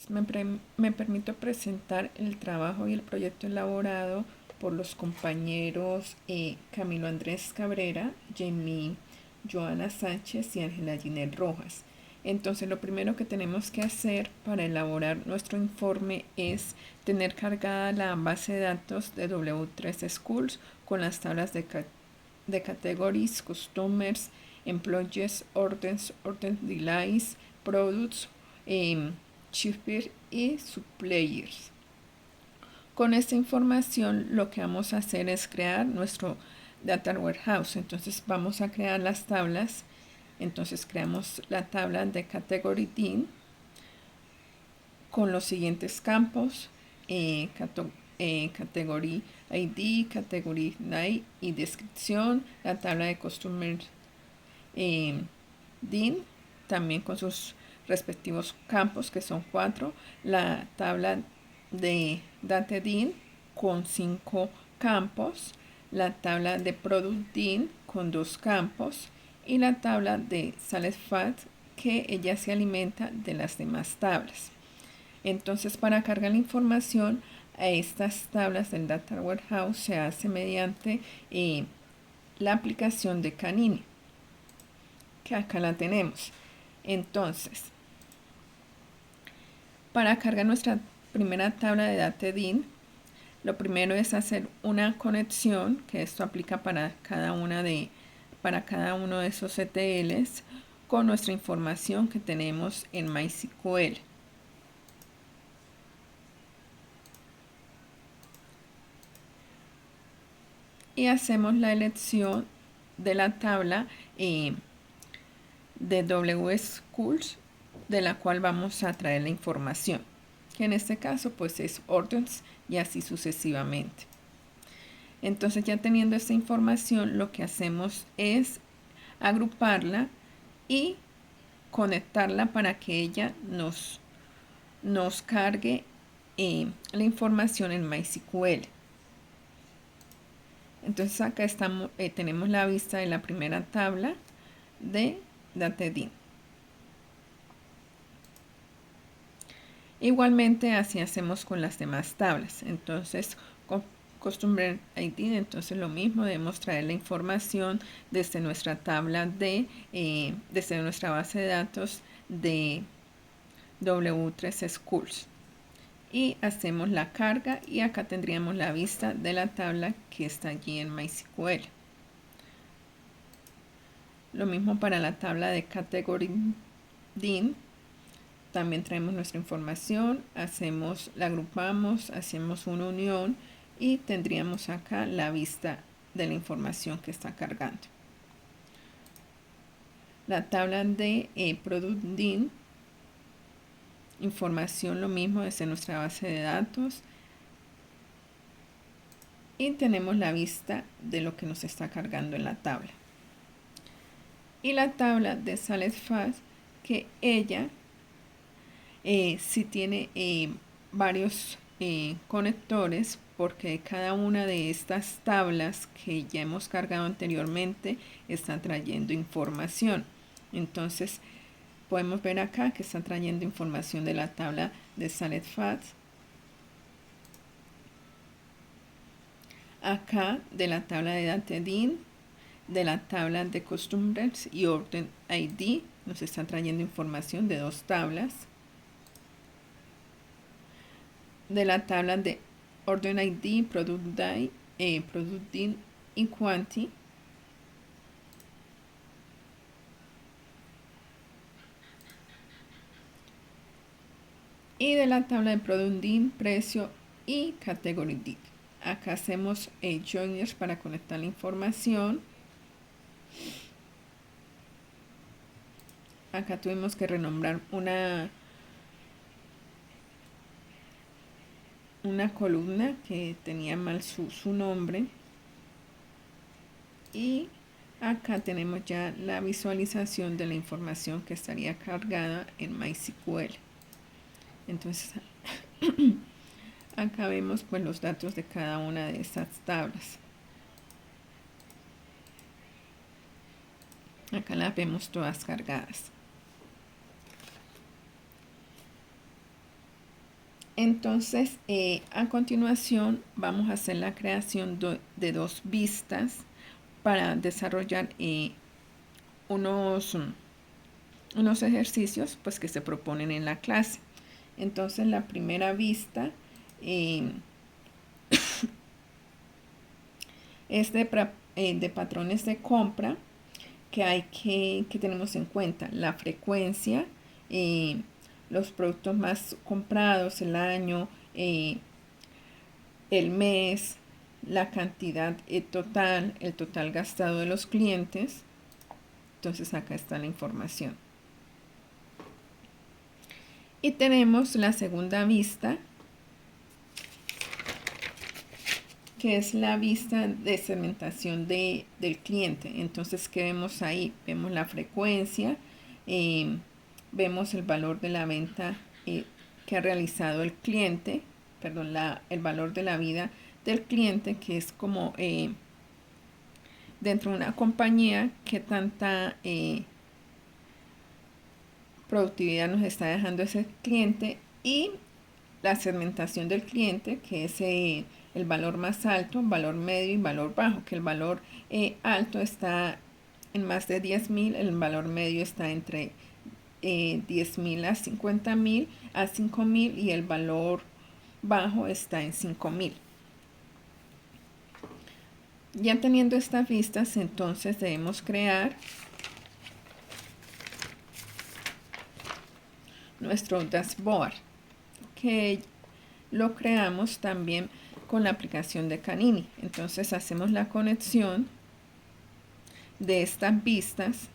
Me permito presentar el trabajo y el proyecto elaborado por los compañeros Camilo Andrés Cabrera, Jamie Joana Sánchez y Ángela Ginette Rojas. Entonces, lo primero que tenemos que hacer para elaborar nuestro informe es tener cargada la base de datos de W3 Schools con las tablas de categories, customers, employees, orders, order delays, products, shippers y suppliers. Con esta información lo que vamos a hacer es crear nuestro data warehouse. Entonces vamos a crear las tablas. Entonces creamos la tabla de category DIN con los siguientes campos: category ID, category name y descripción, la tabla de customer DIN también con sus respectivos campos, que son 4, la tabla de Date DIN con 5 campos, la tabla de Product DIN con 2 campos y la tabla de Sales Fat, que ella se alimenta de las demás tablas. Entonces, para cargar la información a estas tablas del Data Warehouse se hace mediante la aplicación de Canini, que acá la tenemos. Entonces, para cargar nuestra primera tabla de DateDIN, lo primero es hacer una conexión, que esto aplica para cada uno de esos ETLs, con nuestra información que tenemos en MySQL. Y hacemos la elección de la tabla de WSchools, de la cual vamos a traer la información, que en este caso pues es orders y así sucesivamente. Entonces, ya teniendo esta información, lo que hacemos es agruparla y conectarla para que ella nos cargue la información en MySQL. Entonces acá tenemos la vista de la primera tabla de DateDIN. Igualmente así hacemos con las demás tablas. Entonces con Customer ID, entonces lo mismo, debemos traer la información desde nuestra tabla desde nuestra base de datos de W3 Schools. Y hacemos la carga y acá tendríamos la vista de la tabla que está allí en MySQL. Lo mismo para la tabla de Category DIN. También traemos nuestra información, la agrupamos, hacemos una unión y tendríamos acá la vista de la información que está cargando. La tabla de Product DIN, información lo mismo desde nuestra base de datos. Y tenemos la vista de lo que nos está cargando en la tabla. Y la tabla de Sales Fast, que ella sí tiene varios conectores, porque cada una de estas tablas que ya hemos cargado anteriormente está trayendo información. Entonces podemos ver acá que está trayendo información de la tabla de Salad Fats, acá de la tabla de DateDIN, de la tabla de Customers y Order ID. Nos está trayendo información de 2 tablas. De la tabla de Order ID, Product DIN y Quanti. Y de la tabla de Product DIN, precio y Category DIN. Acá hacemos joiners para conectar la información. Acá tuvimos que renombrar una columna que tenía mal su nombre. Y acá tenemos ya la visualización de la información que estaría cargada en MySQL. Entonces acá vemos pues los datos de cada una de estas tablas. Acá las vemos todas cargadas. Entonces, a continuación vamos a hacer la creación de dos vistas para desarrollar unos ejercicios pues, que se proponen en la clase. Entonces, la primera vista es de patrones de compra que tenemos en cuenta: la frecuencia, los productos más comprados, el año, el mes, la cantidad total, el total gastado de los clientes. Entonces acá está la información. Y tenemos la segunda vista, que es la vista de segmentación del cliente. Entonces, ¿qué vemos ahí? Vemos la frecuencia, vemos el valor de la venta que ha realizado el cliente, perdón, el valor de la vida del cliente, que es como dentro de una compañía que tanta productividad nos está dejando ese cliente, y la segmentación del cliente, que es el valor más alto, valor medio y valor bajo, que el valor alto está en más de 10.000, el valor medio está entre 10.000 a 50.000 a 5.000 y el valor bajo está en 5.000. Ya teniendo estas vistas, entonces debemos crear nuestro dashboard, que lo creamos también con la aplicación de Canini. Entonces hacemos la conexión de estas vistas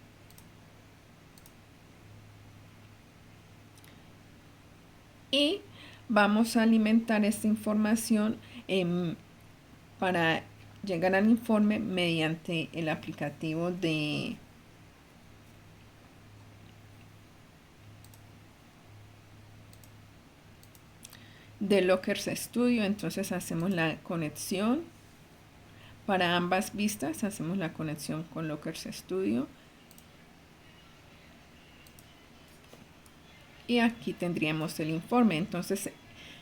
y vamos a alimentar esta información para llegar al informe mediante el aplicativo de Lockers Studio. Entonces hacemos la conexión para ambas vistas, hacemos la conexión con Lockers Studio y aquí tendríamos el informe. Entonces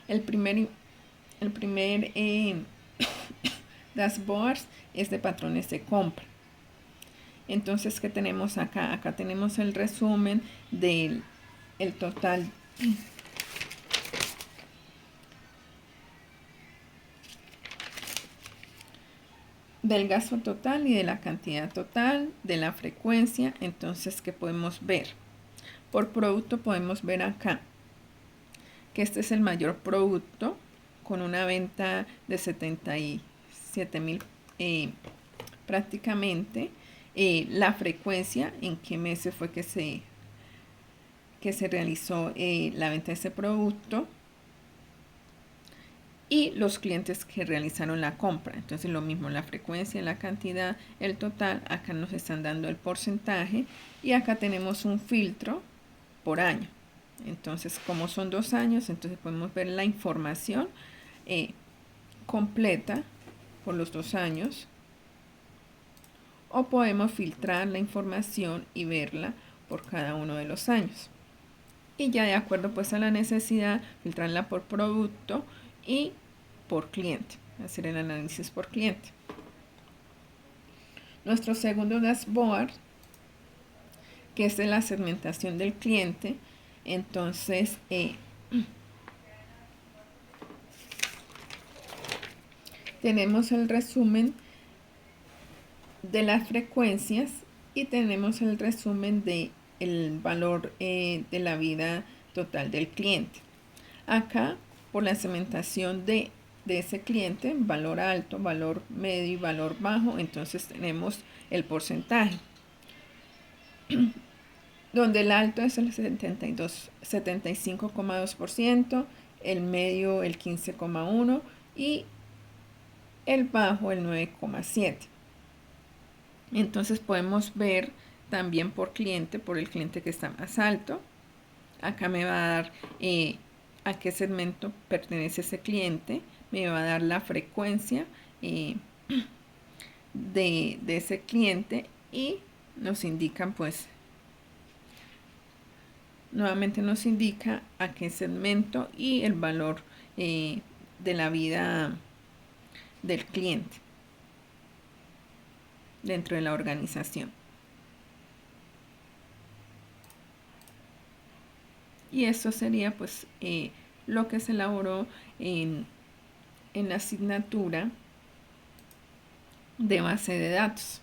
el primer dashboard es de patrones de compra. Entonces, ¿qué tenemos acá? Acá tenemos el resumen del total del gasto total y de la cantidad total, de la frecuencia. Entonces, ¿qué podemos ver? Por producto podemos ver acá que este es el mayor producto, con una venta de 77.000 prácticamente. La frecuencia, en qué meses fue que se realizó la venta de ese producto, y los clientes que realizaron la compra. Entonces lo mismo, la frecuencia, la cantidad, el total. Acá nos están dando el porcentaje y acá tenemos un filtro por año. Entonces, como son 2 años, entonces podemos ver la información completa por los 2 años, o podemos filtrar la información y verla por cada uno de los años. Y ya de acuerdo pues a la necesidad, filtrarla por producto y por cliente, hacer el análisis por cliente. Nuestro segundo dashboard, que es de la segmentación del cliente. Entonces tenemos el resumen de las frecuencias y tenemos el resumen de el valor de la vida total del cliente. Acá, por la segmentación de ese cliente, valor alto, valor medio y valor bajo, entonces tenemos el porcentaje, donde el alto es el 75,2%, el medio el 15,1% y el bajo el 9,7%. Entonces podemos ver también por cliente, por el cliente que está más alto. Acá me va a dar a qué segmento pertenece ese cliente, me va a dar la frecuencia de ese cliente y nos indican pues nuevamente nos indica a qué segmento y el valor de la vida del cliente dentro de la organización. Y eso sería pues lo que se elaboró en la asignatura de base de datos.